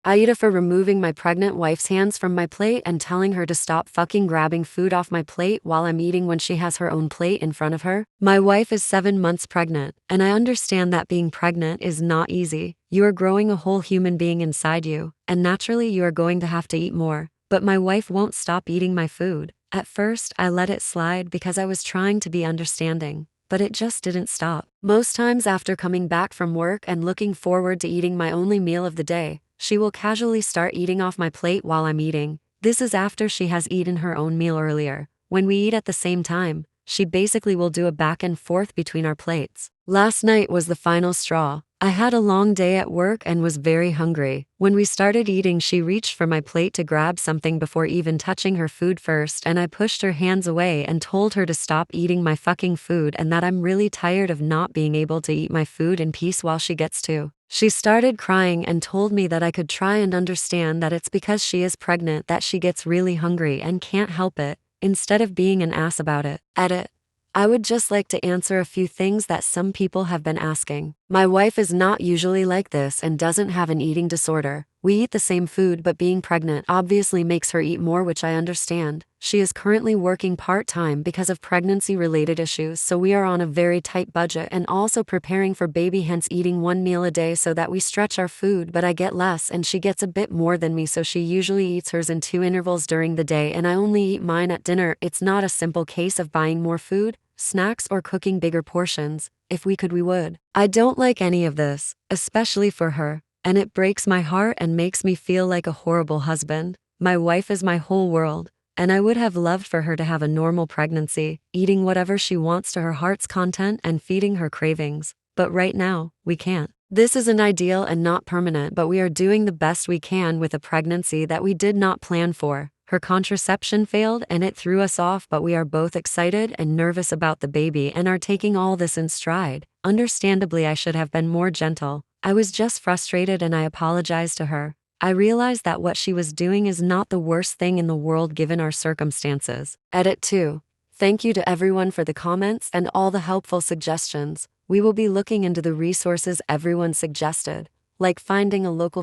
Aida for removing my pregnant wife's hands from my plate and telling her to stop fucking grabbing food off my plate while I'm eating when she has her own plate in front of her. My wife is 7 months pregnant, and I understand that being pregnant is not easy. You are growing a whole human being inside you, and naturally you are going to have to eat more. But my wife won't stop eating my food. At first, I let it slide because I was trying to be understanding, but it just didn't stop. Most times after coming back from work and looking forward to eating my only meal of the day, she will casually start eating off my plate while I'm eating. This is after she has eaten her own meal earlier. When we eat at the same time, she basically will do a back and forth between our plates. Last night was the final straw. I had a long day at work and was very hungry. When we started eating, she reached for my plate to grab something before even touching her food first, and I pushed her hands away and told her to stop eating my fucking food and that I'm really tired of not being able to eat my food in peace while she gets to. She started crying and told me that I could try and understand that it's because she is pregnant that she gets really hungry and can't help it, instead of being an ass about it. Edit. I would just like to answer a few things that some people have been asking. My wife is not usually like this and doesn't have an eating disorder. We eat the same food, but being pregnant obviously makes her eat more, which I understand. She is currently working part-time because of pregnancy-related issues, so we are on a very tight budget and also preparing for baby, hence eating one meal a day so that we stretch our food, but I get less and she gets a bit more than me, so she usually eats hers in 2 intervals during the day and I only eat mine at dinner. It's not a simple case of buying more food, snacks, or cooking bigger portions. If we could, we would. I don't like any of this, especially for her, and it breaks my heart and makes me feel like a horrible husband. My wife is my whole world, and I would have loved for her to have a normal pregnancy, eating whatever she wants to her heart's content and feeding her cravings. But right now, we can't. This isn't ideal and not permanent, but we are doing the best we can with a pregnancy that we did not plan for. Her contraception failed and it threw us off, but we are both excited and nervous about the baby and are taking all this in stride. Understandably, I should have been more gentle. I was just frustrated and I apologized to her. I realized that what she was doing is not the worst thing in the world given our circumstances. Edit 2. Thank you to everyone for the comments and all the helpful suggestions. We will be looking into the resources everyone suggested, like finding a local